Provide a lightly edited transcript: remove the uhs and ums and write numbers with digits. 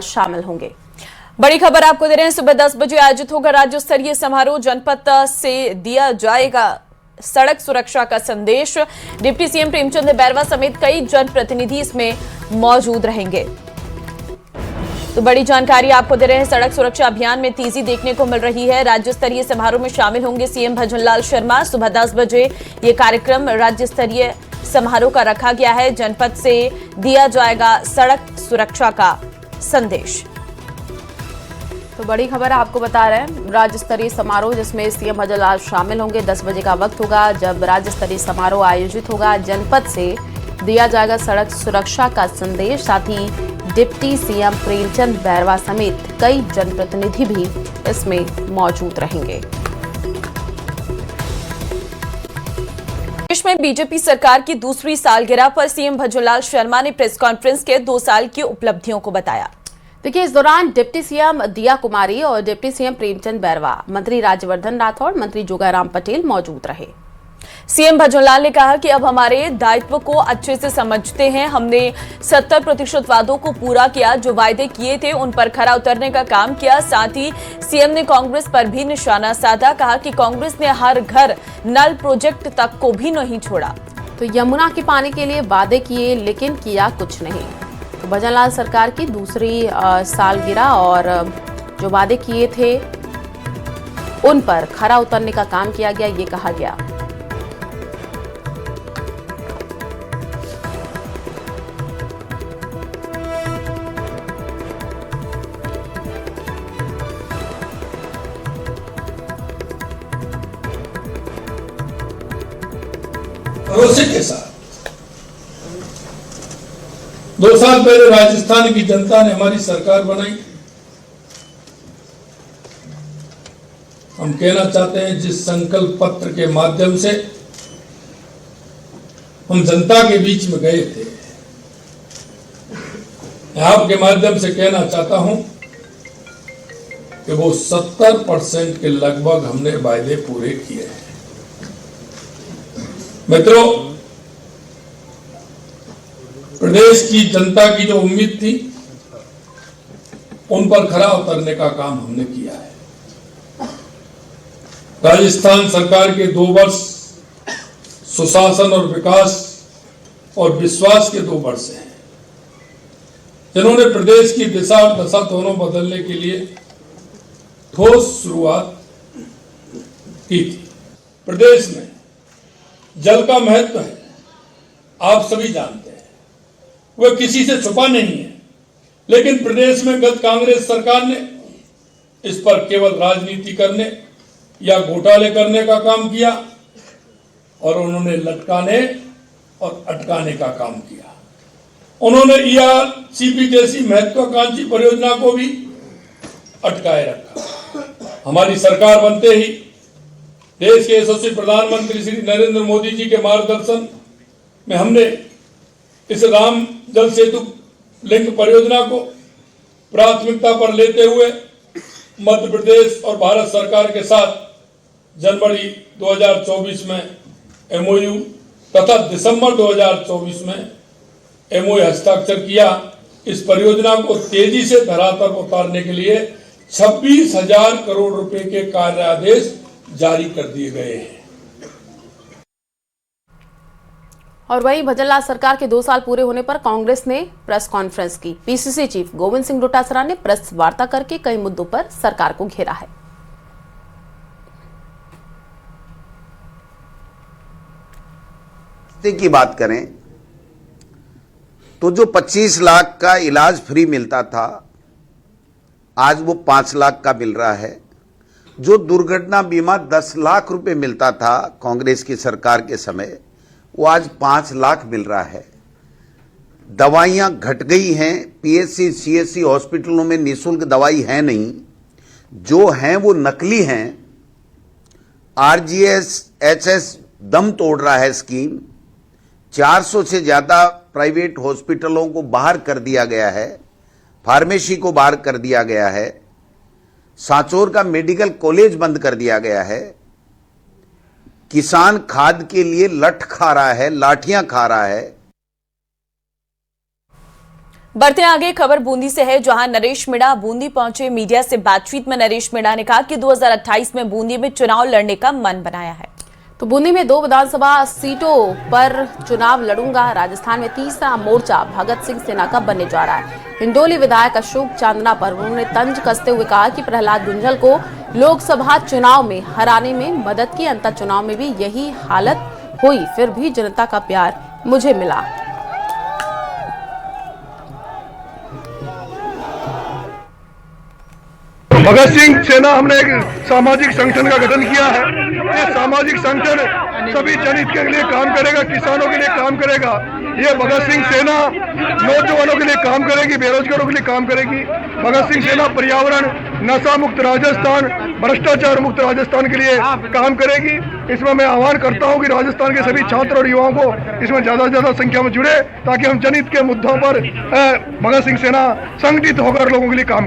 शामिल होंगे। बड़ी खबर आपको दे रहे हैं, सुबह 10 बजे आयोजित होगा राज्य स्तरीय समारोह। जनपद से दिया जाएगा सड़क सुरक्षा का संदेश। डिप्टी सीएम प्रेमचंद बैरवा समेत कई जनप्रतिनिधि इसमें मौजूद रहेंगे। तो बड़ी जानकारी आपको दे रहे हैं, सड़क सुरक्षा अभियान में तेजी देखने को मिल रही है। राज्य स्तरीय समारोह में शामिल होंगे सीएम भजनलाल शर्मा। सुबह 10 बजे ये कार्यक्रम राज्य स्तरीय समारोह का रखा गया है। जनपद से दिया जाएगा सड़क सुरक्षा का संदेश। तो बड़ी खबर आपको बता रहे हैं, राज्य स्तरीय समारोह जिसमें सीएम भजनलाल शामिल होंगे। 10 बजे का वक्त होगा जब राज्य स्तरीय समारोह आयोजित होगा। जनपद से दिया जाएगा सड़क सुरक्षा का संदेश। साथ ही डिप्टी सीएम प्रेमचंद बैरवा समेत कई जनप्रतिनिधि भी इसमें मौजूद रहेंगे। देश में बीजेपी सरकार की दूसरी सालगिरह पर सीएम भजनलाल शर्मा ने प्रेस कॉन्फ्रेंस के 2 साल की उपलब्धियों को बताया। देखिए, इस दौरान डिप्टी सीएम दिया कुमारी और डिप्टी सीएम प्रेमचंद बैरवा, मंत्री राज्यवर्धन राठौड़, मंत्री जोगाराम पटेल मौजूद रहे। सीएम भजनलाल ने कहा कि अब हमारे दायित्व को अच्छे से समझते हैं। हमने 70% वादों को पूरा किया, जो वायदे किए थे उन पर खरा उतरने का काम किया। साथ ही सीएम ने कांग्रेस पर भी निशाना साधा। कहा कि कांग्रेस ने हर घर नल प्रोजेक्ट तक को भी नहीं छोड़ा। तो यमुना के पानी के लिए वादे किए लेकिन किया कुछ नहीं। तो भजनलाल सरकार की दूसरी सालगिरह और जो वादे किए थे उन पर खरा उतरने का काम किया गया, ये कहा गया। भरोसे के साथ 2 साल पहले राजस्थान की जनता ने हमारी सरकार बनाई। हम कहना चाहते हैं, जिस संकल्प पत्र के माध्यम से हम जनता के बीच में गए थे, आपके माध्यम से कहना चाहता हूं कि वो 70% के लगभग हमने वायदे पूरे किए हैं। मित्रों, प्रदेश की जनता की जो उम्मीद थी उन पर खरा उतरने का काम हमने किया है। राजस्थान सरकार के 2 वर्ष सुशासन और विकास और विश्वास के 2 वर्ष हैं, जिन्होंने प्रदेश की दिशा और दशा दोनों बदलने के लिए ठोस शुरुआत की थी। प्रदेश में जल का महत्व है, आप सभी जानते हैं, वह किसी से छुपा नहीं है। लेकिन प्रदेश में गत कांग्रेस सरकार ने इस पर केवल राजनीति करने या घोटाले करने का काम किया और उन्होंने लटकाने और अटकाने का काम किया। उन्होंने ईआरसीपी जैसी महत्वाकांक्षी परियोजना को भी अटकाए रखा। हमारी सरकार बनते ही देश के यशस्वी प्रधानमंत्री श्री नरेंद्र मोदी जी के मार्गदर्शन में हमने इस राम जल सेतु लिंक परियोजना को प्राथमिकता पर लेते हुए मध्य प्रदेश और भारत सरकार के साथ जनवरी 2024 में एमओयू तथा दिसंबर 2024 में एमओयू हस्ताक्षर किया। इस परियोजना को तेजी से धरातल पर उतारने के लिए 26,000 करोड़ रुपए के कार्यादेश जारी कर दिए गए हैं। और वहीं भजनलाल सरकार के 2 साल पूरे होने पर कांग्रेस ने प्रेस कॉन्फ्रेंस की। पीसीसी चीफ गोविंद सिंह डोटासरा ने प्रेस वार्ता करके कई मुद्दों पर सरकार को घेरा है। की बात करें तो जो 25 लाख का इलाज फ्री मिलता था, आज वो 5 लाख का मिल रहा है। जो दुर्घटना बीमा 10 लाख रुपए मिलता था कांग्रेस की सरकार के समय, वो आज 5 लाख मिल रहा है। दवाइयां घट गई हैं, पीएचसी सीएचसी हॉस्पिटलों में निःशुल्क दवाई है नहीं, जो हैं वो नकली हैं। आरजीएस एचएस दम तोड़ रहा है स्कीम। 400 से ज्यादा प्राइवेट हॉस्पिटलों को बाहर कर दिया गया है, फार्मेसी को बाहर कर दिया गया है, सांचौर का मेडिकल कॉलेज बंद कर दिया गया है। किसान खाद के लिए लठ खा रहा है, लाठियां खा रहा है। बढ़ते आगे खबर बूंदी से है, जहां नरेश मीणा बूंदी पहुंचे। मीडिया से बातचीत में नरेश मीणा ने कहा कि 2028 में बूंदी में चुनाव लड़ने का मन बनाया है। तो बूंदी में 2 विधानसभा सीटों पर चुनाव लड़ूंगा। राजस्थान में तीसरा मोर्चा भगत सिंह सेना का बनने जा रहा है। हिंडोली विधायक अशोक चांदना पर उन्होंने तंज कसते हुए कहा कि प्रहलाद गुंजल को लोकसभा चुनाव में हराने में मदद की, अंतर चुनाव में भी यही हालत हुई, फिर भी जनता का प्यार मुझे मिला। भगत सिंह सेना हमने एक सामाजिक संगठन का गठन किया है। ये सामाजिक संगठन सभी जनहित के लिए काम करेगा, किसानों के लिए काम करेगा। ये भगत सिंह सेना नौजवानों के लिए काम करेगी, बेरोजगारों के लिए काम करेगी। भगत सिंह सेना पर्यावरण, नशा मुक्त राजस्थान, भ्रष्टाचार मुक्त राजस्थान के लिए काम करेगी। इसमें मैं आह्वान करता हूं कि राजस्थान के सभी छात्र और युवाओं को इसमें ज्यादा से ज्यादा संख्या में जुड़े, ताकि हम जनहित के मुद्दों पर भगत सिंह सेना संगठित होकर लोगों के लिए काम करें।